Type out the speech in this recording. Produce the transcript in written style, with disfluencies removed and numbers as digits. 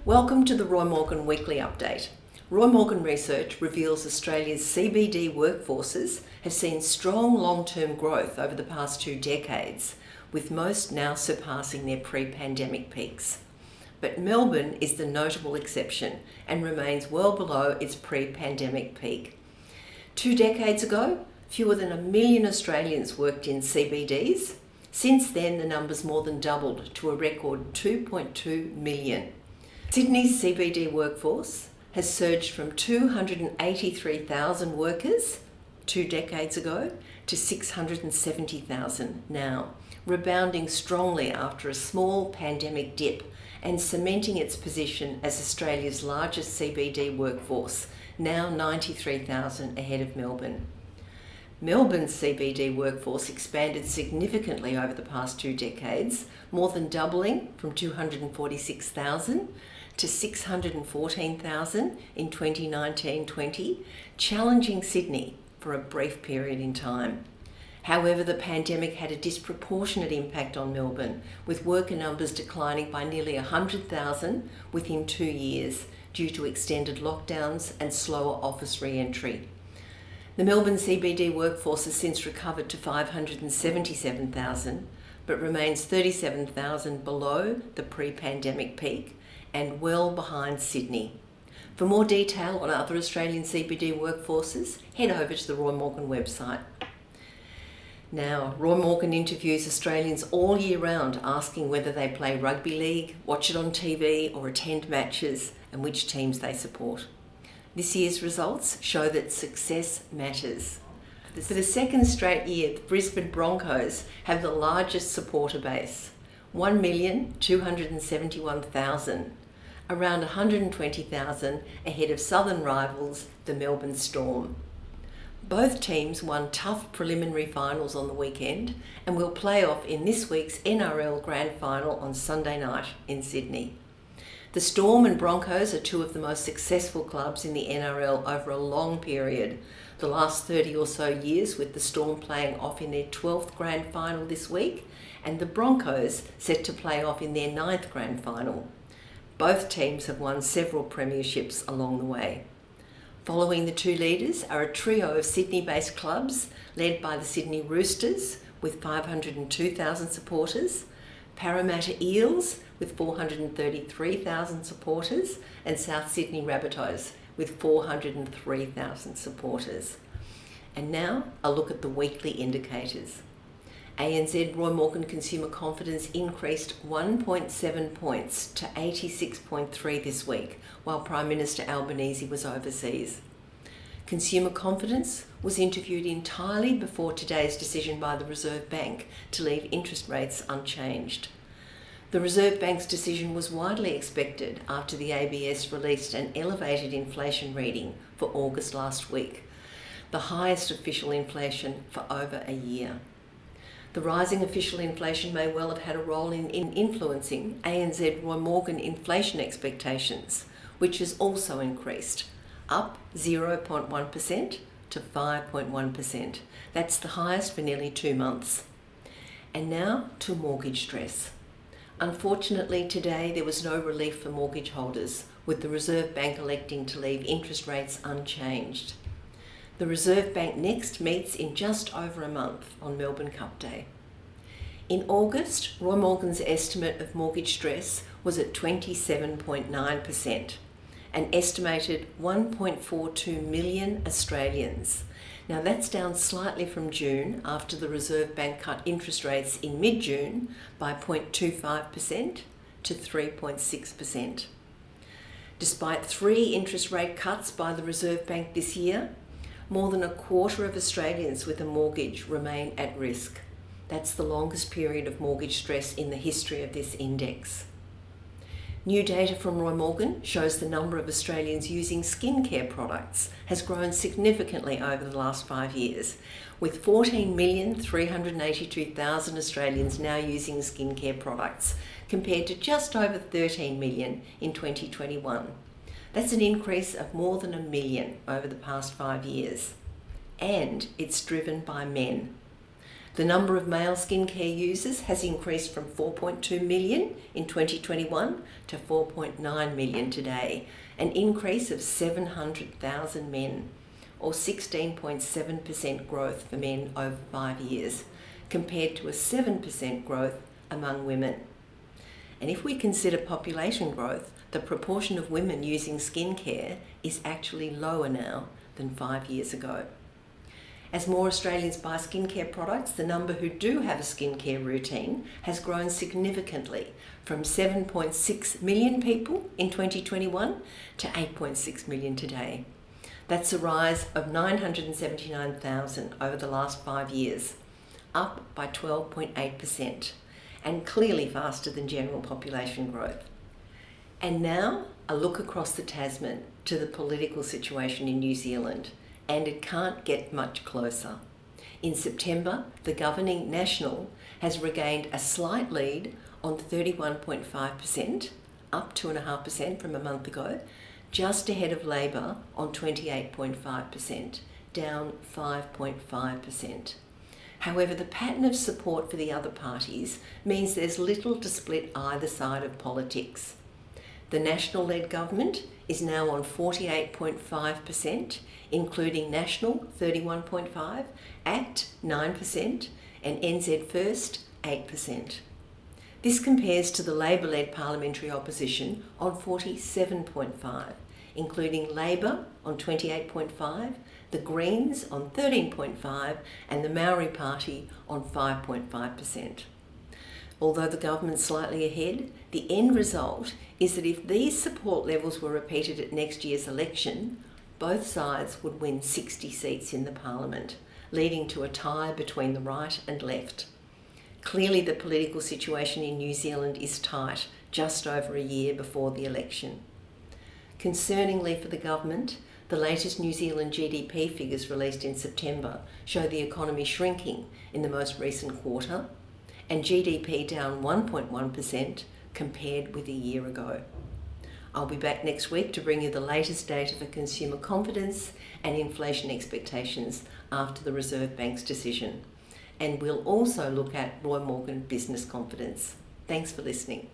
Welcome to the Roy Morgan Weekly Update. Roy Morgan research reveals Australia's CBD workforces have seen strong long-term growth over the past 2 decades, with most now surpassing their pre-pandemic peaks. But Melbourne is the notable exception and remains well below its pre-pandemic peak. 2 decades ago, fewer than 1 million Australians worked in CBDs. Since then, the numbers more than doubled to a record 2.2 million. Sydney's CBD workforce has surged from 283,000 workers 2 decades ago to 670,000 now, rebounding strongly after a small pandemic dip and cementing its position as Australia's largest CBD workforce, now 93,000 ahead of Melbourne. Melbourne's CBD workforce expanded significantly over the past 2 decades, more than doubling from 246,000 to 614,000 in 2019-20, challenging Sydney for a brief period in time. However, the pandemic had a disproportionate impact on Melbourne, with worker numbers declining by nearly 100,000 within 2 years due to extended lockdowns and slower office re-entry. The Melbourne CBD workforce has since recovered to 577,000, but remains 37,000 below the pre-pandemic peak and well behind Sydney. For more detail on other Australian CBD workforces, head over to the Roy Morgan website. Now, Roy Morgan interviews Australians all year round, asking whether they play rugby league, watch it on TV or attend matches, and which teams they support. This year's results show that success matters. For the second straight year, the Brisbane Broncos have the largest supporter base, 1,271,000, around 120,000 ahead of southern rivals, the Melbourne Storm. Both teams won tough preliminary finals on the weekend and will play off in this week's NRL Grand Final on Sunday night in Sydney. The Storm and Broncos are 2 of the most successful clubs in the NRL over a long period, the last 30 or so years, with the Storm playing off in their 12th Grand Final this week and the Broncos set to play off in their 9th Grand Final. Both teams have won several premierships along the way. Following the 2 leaders are a trio of Sydney-based clubs led by the Sydney Roosters with 502,000 supporters, Parramatta Eels with 433,000 supporters, and South Sydney Rabbitohs with 403,000 supporters. And now a look at the weekly indicators. ANZ Roy Morgan consumer confidence increased 1.7 points to 86.3 this week, while Prime Minister Albanese was overseas. Consumer confidence was interviewed entirely before today's decision by the Reserve Bank to leave interest rates unchanged. The Reserve Bank's decision was widely expected after the ABS released an elevated inflation reading for August last week, the highest official inflation for over a year. The rising official inflation may well have had a role in influencing ANZ Roy Morgan inflation expectations, which has also increased, up 0.1% to 5.1%. That's the highest for nearly 2 months. And now to mortgage stress. Unfortunately, today there was no relief for mortgage holders, with the Reserve Bank electing to leave interest rates unchanged. The Reserve Bank next meets in just over a month on Melbourne Cup Day. In August, Roy Morgan's estimate of mortgage stress was at 27.9%, an estimated 1.42 million Australians. Now that's down slightly from June after the Reserve Bank cut interest rates in mid-June by 0.25% to 3.6%. Despite 3 interest rate cuts by the Reserve Bank this year, more than a quarter of Australians with a mortgage remain at risk. That's the longest period of mortgage stress in the history of this index. New data from Roy Morgan shows the number of Australians using skincare products has grown significantly over the last 5 years, with 14,382,000 Australians now using skincare products, compared to just over 13 million in 2021. That's an increase of more than 1 million over the past 5 years. And it's driven by men. The number of male skincare users has increased from 4.2 million in 2021 to 4.9 million today, an increase of 700,000 men, or 16.7% growth for men over 5 years, compared to a 7% growth among women. And if we consider population growth, the proportion of women using skincare is actually lower now than 5 years ago. As more Australians buy skincare products, the number who do have a skincare routine has grown significantly from 7.6 million people in 2021 to 8.6 million today. That's a rise of 979,000 over the last 5 years, up by 12.8%, and clearly faster than general population growth. And now a look across the Tasman to the political situation in New Zealand. And it can't get much closer. In September, the governing National has regained a slight lead on 31.5%, up 2.5% from a month ago, just ahead of Labor on 28.5%, down 5.5%. However, the pattern of support for the other parties means there's little to split either side of politics. The National-led government is now on 48.5%, including National 31.5%, ACT 9%, and NZ First 8%. This compares to the Labor-led parliamentary opposition on 47.5%, including Labor on 28.5%, the Greens on 13.5%, and the Maori Party on 5.5%. Although the government's slightly ahead, the end result is that if these support levels were repeated at next year's election, both sides would win 60 seats in the parliament, leading to a tie between the right and left. Clearly, the political situation in New Zealand is tight, just over a year before the election. Concerningly for the government, the latest New Zealand GDP figures released in September show the economy shrinking in the most recent quarter, and GDP down 1.1% compared with a year ago. I'll be back next week to bring you the latest data for consumer confidence and inflation expectations after the Reserve Bank's decision. And we'll also look at Roy Morgan business confidence. Thanks for listening.